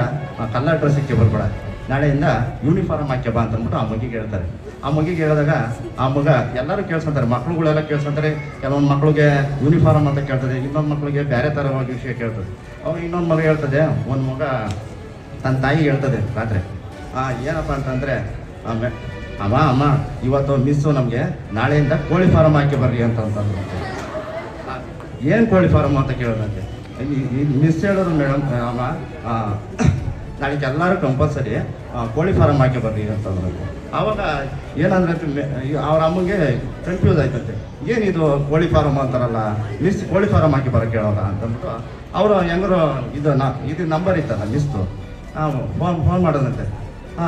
ಕಲರ್ ಡ್ರೆಸ್ಸಿಗೆ ಬರಬೇಡ, ನಾಳೆಯಿಂದ ಯೂನಿಫಾರ್ಮ್ ಹಾಕ್ಯ ಬಾ ಅಂತಂದ್ಬಿಟ್ಟು ಆ ಮಗಿಗೆ ಹೇಳ್ತಾರೆ. ಆ ಮಗಿಗೆ ಹೇಳಿದಾಗ ಆ ಮಗ ಎಲ್ಲರೂ ಕೇಳ್ಸ್ಕೊಂತಾರೆ, ಮಕ್ಳುಗಳೆಲ್ಲ ಕೇಳ್ಸ್ಕೊಂತಾರೆ. ಕೆಲವೊಂದು ಮಕ್ಳಿಗೆ ಯೂನಿಫಾರ್ಮ್ ಅಂತ ಕೇಳ್ತದೆ, ಇನ್ನೊಂದು ಮಕ್ಳಿಗೆ ಬೇರೆ ಥರವಾಗಿ ವಿಷಯ ಕೇಳ್ತದೆ. ಅವಾಗ ಇನ್ನೊಂದು ಮಗ ಹೇಳ್ತದೆ, ಒಂದು ಮಗ ತನ್ನ ತಾಯಿ ಹೇಳ್ತದೆ ರಾತ್ರಿ, ಏನಪ್ಪ ಅಂತಂದರೆ ಅಮ್ಮ ಇವತ್ತು ಮಿಸ್ಸು ನಮಗೆ ನಾಳೆಯಿಂದ ಕೋಳಿ ಫಾರಮ್ ಹಾಕಿ ಬರ್ರಿ ಅಂತಂದ್ರು. ಏನು ಕೋಳಿ ಫಾರಮ್ ಅಂತ ಕೇಳೋದಂತೆ. ಮಿಸ್ ಹೇಳಿದ್ರು ಮೇಡಮ್, ಅಮ್ಮ ನಾಳೆಗೆ ಎಲ್ಲರೂ ಕಂಪಲ್ಸರಿ ಕೋಳಿ ಫಾರಮ್ ಹಾಕಿ ಬರ್ರಿ ಅಂತಂದ್ರೆ. ಆವಾಗ ಏನಂದ್ರೆ ಅವ್ರ ಅಮ್ಮಗೆ ಕನ್ಫ್ಯೂಸ್ ಆಯ್ತಂತೆ, ಏನಿದು ಕೋಳಿ ಫಾರಮ್ ಅಂತಾರಲ್ಲ, ಮಿಸ್ ಕೋಳಿ ಫಾರಮ್ ಹಾಕಿ ಬರೋ ಕೇಳೋರ ಅಂತಂದ್ಬಿಟ್ಟು ಅವರು ಹೆಂಗರು ಇದು ನಂಬರ್ ಇತ್ತಲ್ಲ ಮಿಸ್ದು, ಫೋನ್ ಮಾಡೋದಂತೆ.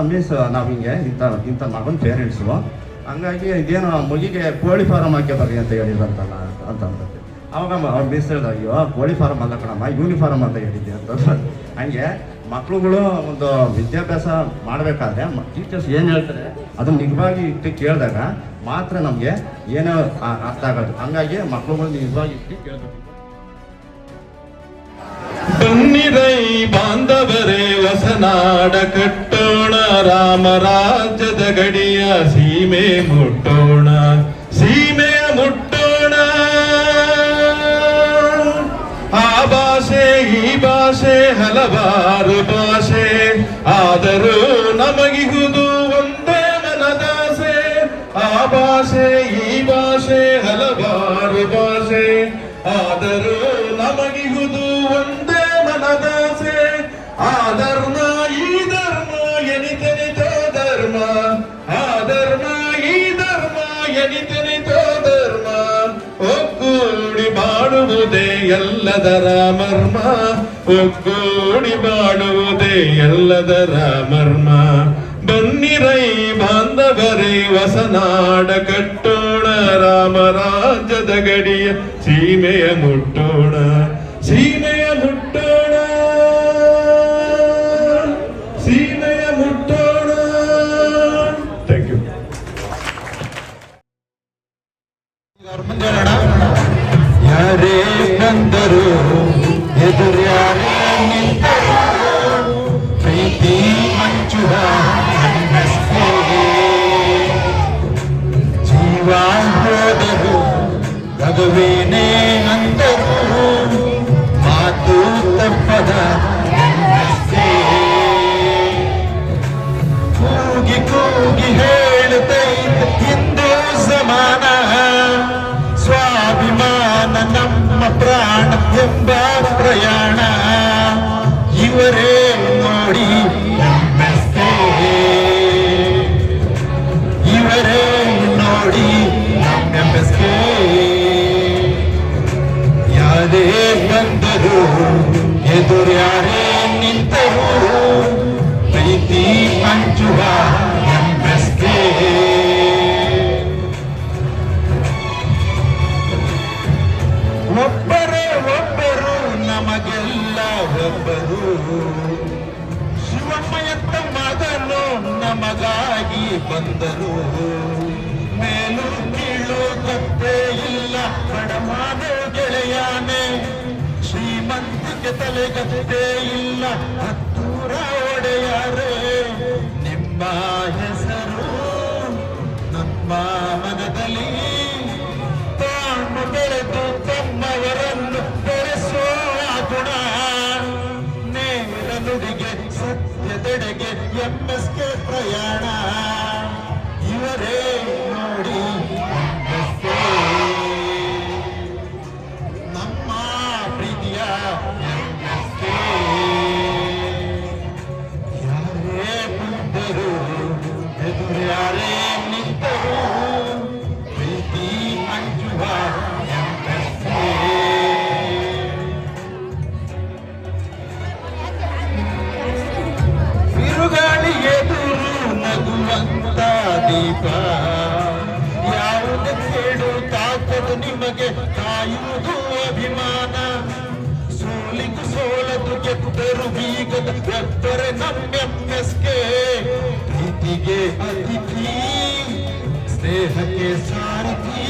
ಮಿಸ್ ನಾವು ಹಿಂಗೆ ಇಂಥ ಮಗನ ಪೇರೆಂಟ್ಸು, ಹಂಗಾಗಿ ಇದೇನು ಮಗಿಗೆ ಕೋಳಿ ಫಾರಮ್ ಹಾಕಿ ಬರ್ರಿ ಅಂತ ಹೇಳಿದ್ರಂತಲ್ಲ ಅಂತಂದ್ರೆ. ಅವಾಗ ಅವ್ರು ಮಿಸ್ ಹೇಳ್ದ, ಅಯ್ಯೋ ಕೋಳಿ ಫಾರಮ್ ಅಲ್ಲ ಕಣಮ್ಮ, ಯೂನಿಫಾರ್ಮ್ ಅಂತ ಹೇಳಿದ್ದೆ ಅಂತ. ಹಂಗೆ ಮಕ್ಳುಗಳು ಒಂದು ವಿದ್ಯಾಭ್ಯಾಸ ಮಾಡಬೇಕಾದ್ರೆ ಟೀಚರ್ಸ್ ಏನು ಹೇಳ್ತಾರೆ ಅದನ್ನು ನಿಜವಾಗಿ ಇಟ್ಟು ಕೇಳಿದಾಗ ಮಾತ್ರ ನಮಗೆ ಏನೋ ಅರ್ಥ ಆಗೋದು. ಹಂಗಾಗಿ ಮಕ್ಳುಗಳು ನಿಜವಾಗಿ ಇಟ್ಟು ಕೇಳಬೇಕು. ಬನ್ನಿರೈ ಬಾಂಧವರೇ ಹೊಸನಾಡ ಕಟ್ಟೋಣ, ರಾಮರಾಜ್ಯದ ಗಡಿಯ ಸೀಮೆ ಮುಟ್ಟೋಣ, ಸೀಮೆಯ ಮುಟ್ಟೋಣ. ಆ ಭಾಷೆ ಈ ಭಾಷೆ ಹಲವಾರು ಭಾಷೆ, ಆದರೂ ನಮಗಿಹುದು ಒಂದೇ ಮನದಾಸೆ. ಆ ಭಾಷೆ ಈ ಭಾಷೆ ಹಲವಾರು ಭಾಷೆ, ಆದರೂ ನಮಗಿಹುದು ಒಂದೇ ಮನದಾಸೆ. ಆ ಧರ್ಮ ಈ ಧರ್ಮ ಎನಿತೆನಿತೋ ಧರ್ಮ, ಆ ಧರ್ಮ ಈ ಧರ್ಮ ಎನಿತೆನಿತೋ ಧರ್ಮ. ಒಗ್ಗೂಡಿ ಬಾಳುವುದೇ ಎಲ್ಲದರ ಮರ್ಮ, ಒಗ್ಗೂಡಿ ಬಾಳುವುದೇ ಎಲ್ಲದರ ಮರ್ಮ. ಬನ್ನಿರೈ ಬಾಂಧವರೇ ಹೊಸನಾಡ ಕಟ್ಟೋಣ, ರಾಮರಾಜ್ಯದ ಗಡಿಯ ಸೀಮೆಯ ಮುಟ್ಟೋಣ, ಸೀಮೆಯ ಮುಟ್ಟೋಣ, ಸೀಮೆಯ ಮುಟ್ಟೋಣ. Thank you. ಯಾರೇ ಬಂದರು ಎದುರ್ಯಾರೇ ನಿಂತರು, ಪ್ರೀತಿ ಮಂಚುವ ಜೀವ ಹೋದರು ರಘುವೇನೇ ಅಂದರು, ಮಾತು ತಪ್ಪದ ಕೂಗಿ ಕೂಗಿ ಹೇಳುತ್ತೈತೆ ಹಿಂದೂ ಸಮಾನ, ಸ್ವಾಭಿಮಾನ ನಮ್ಮ ಪ್ರಾಣ ಎಂಬ ಪ್ರಯಾಣ. ಇವರೇ ನೋಡಿ ಎಂಎಸ್ಕೆ, ಇವರೇ ನೋಡಿ ಎಂಎಸ್ಕೆ. ಯಾರೇ ಬಂದರು ಎದುರ್ಯಾರೇ ನಿಂತರು, ಪ್ರೀತಿ ಹಂಚುವ ಎಂಎಸ್ಕೆ. ಒಬ್ಬರೇ ಒಬ್ಬರು ನಮಗೆಲ್ಲ ಒಬ್ಬರು, ಶಿವಮ್ಮಯತ್ತ ಮಗನು ನಮಗಾಗಿ ಬಂದರು. ಮೇಲು ಕೀಳು ಗೊತ್ತೇ ಇಲ್ಲ ಬಡಮಾನು ಗೆಳೆಯಾನೆ, ಶ್ರೀಮಂತಿಗೆ ತಲೆಗತ್ತೇ ಇಲ್ಲ ಹತ್ತೂರ ಒಡೆಯಾರೆ. ನಿಮ್ಮ ಹೆಸರು ನಮ್ಮ ಮನದಲ್ಲಿ ತಾನು ಬೆಳೆದು ತಮ್ಮವರನ್ನು ಬೆಳೆಸುವ ಗುಣ. ನೇರ ನುಡಿಗೆ ಸತ್ಯದೆಡೆಗೆ ಎಂಎಸ್ಕೆ ಪ್ರಯಾಣ. ಇವರೇ ನೋಡಿ ಎಂಎಸ್ಕೆ, ನಮ್ಮ ಪ್ರೀತಿಯ ಎಂಎಸ್ಕೆ. ಯಾರೇ ಬಂದರು ಎದುರ್ಯಾರೇ ನಿಂತರು, ಪ್ರೀತಿ ಹಂಚುವ ಎಂಎಸ್ಕೆ. ಬಿರುಗಾಳಿ ಎದುರು ನಗುವಂತ ದೀಪ, ಯಾವುದೇ ಕೇಳು ತಾಕದು ನಿಮಗೆ ಕಾಯುವುದು ಅಭಿಮಾನ. ಸೋಲಿಗೂ ಸೋಲದು ಗೆದ್ದರು ಬೀಗದ ಒಬ್ಬರೇ ನಮ್ಮೆಸ್ಗೆ ಪ್ರೀತಿಗೆ ಅತಿಥಿ ಸ್ನೇಹಕ್ಕೆ ಸಾರಥಿ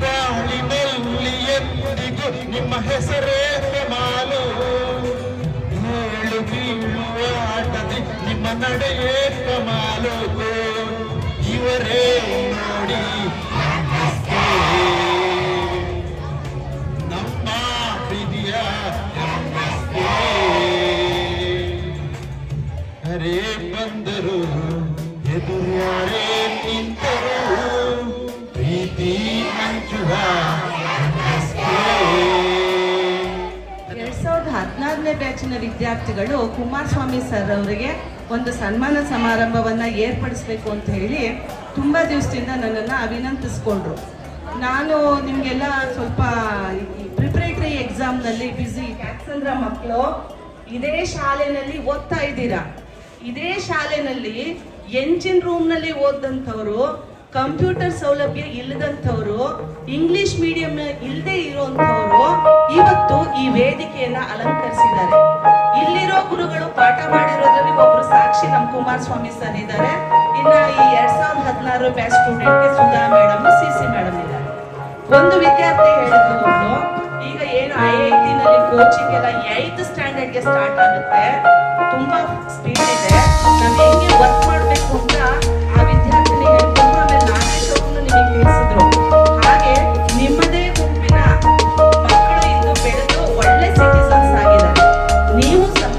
ಬಾಳಿನಲ್ಲಿ ಎಂದಿಗೂ ನಿಮ್ಮ ಹೆಸರೇ ಮಾಲು ಏಳು ಬೀಳುವ ಆಟದಿ ನಿಮ್ಮ ನಡೆಯೇ ಕಮಾಲು ಇವರೇ ನೋಡಿ ನಮ್ಮ ಪ್ರೀತಿಯ ಹರೇ ಬಂದರು ಎದುರ್ಯಾರೇ ನಿಂತರು ಪ್ರೀತಿ ಹಂಚುವ 2014ನೇ ಬ್ಯಾಚಿನ ವಿದ್ಯಾರ್ಥಿಗಳು ಕುಮಾರಸ್ವಾಮಿ ಸರ್ ಅವರಿಗೆ ಒಂದು ಸನ್ಮಾನ ಸಮಾರಂಭವನ್ನು ಏರ್ಪಡಿಸಬೇಕು ಅಂತ ಹೇಳಿ ತುಂಬ ದಿವಸದಿಂದ ನನ್ನನ್ನು ಅಭಿನಂದಿಸ್ಕೊಂಡ್ರು. ನಾನು ನಿಮಗೆಲ್ಲ ಸ್ವಲ್ಪ ಪ್ರಿಪ್ರೇಟರಿ ಎಕ್ಸಾಮ್ನಲ್ಲಿ ಬ್ಯುಸಿ. ಯಾಕಂದ್ರೆ ಮಕ್ಕಳು ಇದೇ ಶಾಲೆಯಲ್ಲಿ ಓದ್ತಾ ಇದ್ದೀರಾ, ಇದೇ ಶಾಲೆಯಲ್ಲಿ ಎಂಜಿನ್ ರೂಮ್ನಲ್ಲಿ ಓದಂಥವ್ರು, ಕಂಪ್ಯೂಟರ್ ಸೌಲಭ್ಯ ಇಲ್ಲದಂಥವ್ರು, ಇಂಗ್ಲಿಷ್ ಮೀಡಿಯಂ ಇಲ್ಲದೆ ಇರುವಂಥವ್ರು ಇವತ್ತು ಈ ವೇದಿಕೆಯನ್ನ ಅಲಂಕರಿಸಿದ್ದಾರೆ. ಇಲ್ಲಿರೋ ಗುರುಗಳು ಪಾಠ ಮಾಡಿರೋದ್ರಲ್ಲಿ ಒಬ್ರು ಸಾಕ್ಷಿ ನಮ್ಮ ಕುಮಾರಸ್ವಾಮಿ ಸರ್ ಇದ್ದಾರೆ. ಇನ್ನ ಈ 2016 ಬ್ಯಾಚ್ ಸ್ಟೂಡೆಂಟ್ಗೆ ಸುಧಾ ಮೇಡಮ್, CC ಮೇಡಮ್ ಇದ್ದಾರೆ. ಒಂದು ವಿದ್ಯಾರ್ಥಿ ಹೇಳಿದ್ರು, ಒಬ್ರು ಈಗ ಏನು IIT ನಲ್ಲಿ ಕೋಚಿಂಗ್ ಎಲ್ಲ 8th ಸ್ಟ್ಯಾಂಡರ್ಡ್ಗೆ ಸ್ಟಾರ್ಟ್ ಆಗುತ್ತೆ, ತುಂಬಾ ಸ್ಪೀಡ್ ಇದೆ, ನಾವು ಹೆಂಗೆ ವರ್ಕ್ ಮಾಡಬೇಕು ಅಂತ ಆ ವಿದ್ಯಾರ್ಥಿನಿ ಹೇಳ್ಕೊಂಡ್ರು. ಆಮೇಲೆ ನಾಗೇಶ್ ಅವ್ರನ್ನು ನಿಮಗೆ ತಿಳಿಸಿದ್ರು. ಹಾಗೆ ನಿಮ್ಮದೇ ಗುಂಪಿನ ಮಕ್ಕಳು ಇಂದು ಬೆಳೆದು ಒಳ್ಳೆ ಸಿಟಿಸನ್ಸ್ ಆಗಿದ್ದಾರೆ. ನೀವು ಸಹ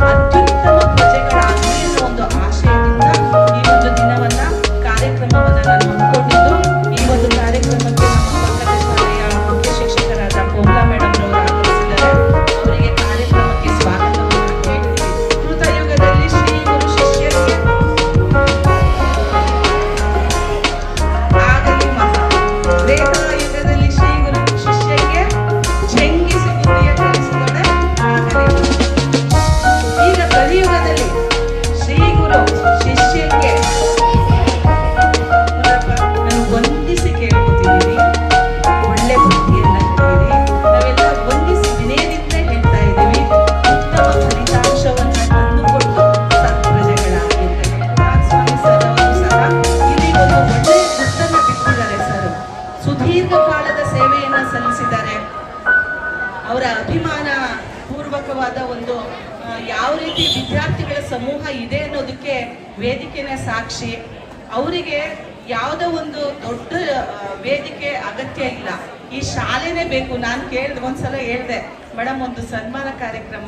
ಅತ್ಯುತ್ತಮ ಪ್ರಜೆಗಳಾಗಲಿ ಅನ್ನೋ ಒಂದು ಆಶಯದಿಂದ ಈ ಒಂದು ದಿನವನ್ನ ಕಾರ್ಯಕ್ರಮವನ್ನ ನಾನು ಹಮ್ಮಿಕೊಂಡಿದ್ದು, ಈ ಒಂದು ಕಾರ್ಯಕ್ರಮಕ್ಕೆ ನಮ್ಮ ಪಕ್ಕದ ಶಾಲೆಯ ಮುಖ್ಯ ಶಿಕ್ಷಕರಾದ ಪೋಮ್ಲಾ ಮೇಡಮ್ ರವರು ಆಗಮಿಸಿದ್ದಾರೆ. ಅವರಿಗೆ ಕಾರ್ಯಕ್ರಮಕ್ಕೆ ಸ್ವಾಗತವನ್ನು ಹೇಳ್ತೀವಿ. ಕೃತಯುಗದಲ್ಲಿ ಶ್ರೀ ಗುರು ಶಿಷ್ಯರಿಗೆ ಆಗಲಿ ಮಹಾ, ತ್ರೇತಾಯುಗದಲ್ಲಿ ಶ್ರೀ ಗುರು ಶಿಷ್ಯರಿಗೆ ಜಂಗಿಸಿ ಬುದ್ಧಿಯ ಕಲಿಸಿದೊಡೆ ಆಗಲಿ. ಈಗ ಕಲಿಯುಗದಲ್ಲಿ ಶ್ರೀ ಗುರು ಶಿಷ್ಯರಿಗೆ ನಾನು ವಂದಿಸಿ ಕೇಳ್ಕೊತಿದ್ದೀವಿ, ಒಳ್ಳೆ ಬುದ್ಧಿಯನ್ನ ಕಲೀರಿ. ನಾವೆಲ್ಲ ವಂದಿಸಿ ವಿನಯದಿಂದ ಹೇಳ್ತಾ ಇದ್ದೀವಿ, ಉತ್ತಮ ಫಲಿತಾಂಶವನ್ನ ತಂದುಕೊಟ್ಟು ಸತ್ಪ್ರಜೆಗಳಾಗಿ ಅಂತ ಹೇಳಿ. ಕುಮಾರಸ್ವಾಮಿ ಸರ್ ಅವರು ಸಹ ಇಲ್ಲಿ ಒಂದು ಒಳ್ಳೆ ಗುರ್ತನ್ನ ಬಿಟ್ಟಿದ್ದಾರೆ. ಸರ್ ಸುದೀರ್ಘ ಕಾಲದ ಸೇವೆಯನ್ನ ಸಲ್ಲಿಸಿದ್ದಾರೆ. ಅವರ ಅಭಿಮಾನ ಪೂರ್ವಕವಾದ ಒಂದು ಯಾವ ರೀತಿ ವಿದ್ಯಾರ್ಥಿಗಳ ಸಮೂಹ ಇದೆ ಅನ್ನೋದಕ್ಕೆ ವೇದಿಕೆನೇ ಸಾಕ್ಷಿ. ಅವರಿಗೆ ಯಾವುದೋ ಒಂದು ದೊಡ್ಡ ವೇದಿಕೆ ಅಗತ್ಯ ಇಲ್ಲ, ಈ ಶಾಲೆನೇ ಬೇಕು. ನಾನು ಕೇಳಿದೆ, ಒಂದ್ಸಲ ಹೇಳಿದೆ, ಮೇಡಮ್ ಒಂದು ಸನ್ಮಾನ ಕಾರ್ಯಕ್ರಮ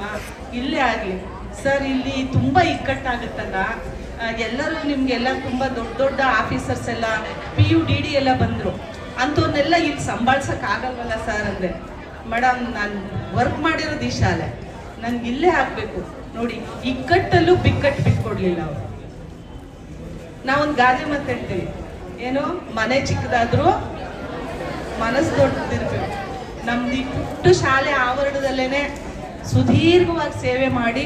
ಇಲ್ಲೇ ಆಗಲಿ ಸರ್, ಇಲ್ಲಿ ತುಂಬ ಇಕ್ಕಟ್ಟಾಗುತ್ತಲ್ಲ, ಎಲ್ಲರೂ ನಿಮಗೆಲ್ಲ ತುಂಬ ದೊಡ್ಡ ದೊಡ್ಡ ಆಫೀಸರ್ಸ್ ಎಲ್ಲ PU DD ಎಲ್ಲ ಬಂದರು, ಅಂಥವ್ರನ್ನೆಲ್ಲ ಇಲ್ಲಿ ಸಂಭಾಳ್ಸೋಕ್ಕಾಗಲ್ವಲ್ಲ ಸರ್ ಅಂದರೆ, ಮೇಡಮ್ ನಾನು ವರ್ಕ್ ಮಾಡಿರೋದು ಈ ಶಾಲೆ, ನನ್ಗೆ ಇಲ್ಲೇ ಆಗಬೇಕು. ನೋಡಿ, ಇಕ್ಕಟ್ಟಲ್ಲೂ ಬಿಕ್ಕಟ್ಟು ಬಿಟ್ಕೊಡ್ಲಿಲ್ಲ ಅವರು. ನಾವೊಂದು ಗಾದೆ ಮಾತು ಹೇಳ್ತೀವಿ, ಏನು, ಮನೆ ಚಿಕ್ಕದಾದ್ರೂ ಮನಸ್ಸು ದೊಡ್ಡದಿರ್ಬೇಕು. ನಮ್ದು ಈ ಪುಟ್ಟ ಶಾಲೆ ಆವರಣದಲ್ಲೇನೆ ಸುದೀರ್ಘವಾಗಿ ಸೇವೆ ಮಾಡಿ,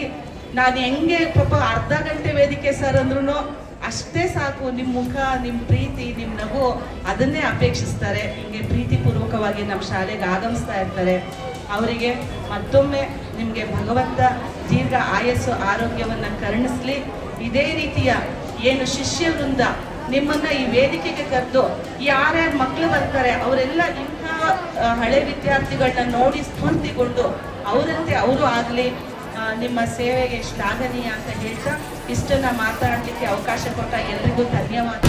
ನಾನು ಹೆಂಗೆ ಪಾಪ ಅರ್ಧ ಗಂಟೆ ವೇದಿಕೆ ಸರ್ ಅಂದ್ರೂ ಅಷ್ಟೇ ಸಾಕು, ನಿಮ್ಮ ಮುಖ, ನಿಮ್ಮ ಪ್ರೀತಿ, ನಿಮ್ಮ ನಗು ಅದನ್ನೇ ಅಪೇಕ್ಷಿಸ್ತಾರೆ. ಹಿಂಗೆ ಪ್ರೀತಿಪೂರ್ವಕವಾಗಿ ನಮ್ಮ ಶಾಲೆಗೆ ಆಗಮಿಸ್ತಾ ಇರ್ತಾರೆ. ಅವರಿಗೆ ಮತ್ತೊಮ್ಮೆ ನಿಮಗೆ ಭಗವಂತ ದೀರ್ಘ ಆಯಸ್ಸು ಆರೋಗ್ಯವನ್ನು ಕರುಣಿಸ್ಲಿ. ಇದೇ ರೀತಿಯ ಏನು ಶಿಷ್ಯ ವೃಂದ ನಿಮ್ಮನ್ನ ಈ ವೇದಿಕೆಗೆ ಕರೆದು ಯಾರ್ಯಾರ ಮಕ್ಕಳು ಬರ್ತಾರೆ ಅವರೆಲ್ಲ ಇಂಥ ಹಳೆ ವಿದ್ಯಾರ್ಥಿಗಳನ್ನ ನೋಡಿ ಸ್ಫೂರ್ತಿಗೊಂಡು ಅವರಂತೆ ಅವರು ಆಗಲಿ. ನಿಮ್ಮ ಸೇವೆಗೆ ಶ್ಲಾಘನೀಯ ಅಂತ ಹೇಳ್ತಾ ಇಷ್ಟನ್ನ ಮಾತಾಡಲಿಕ್ಕೆ ಅವಕಾಶ ಕೊಟ್ಟ ಎಲ್ರಿಗೂ ಧನ್ಯವಾದ.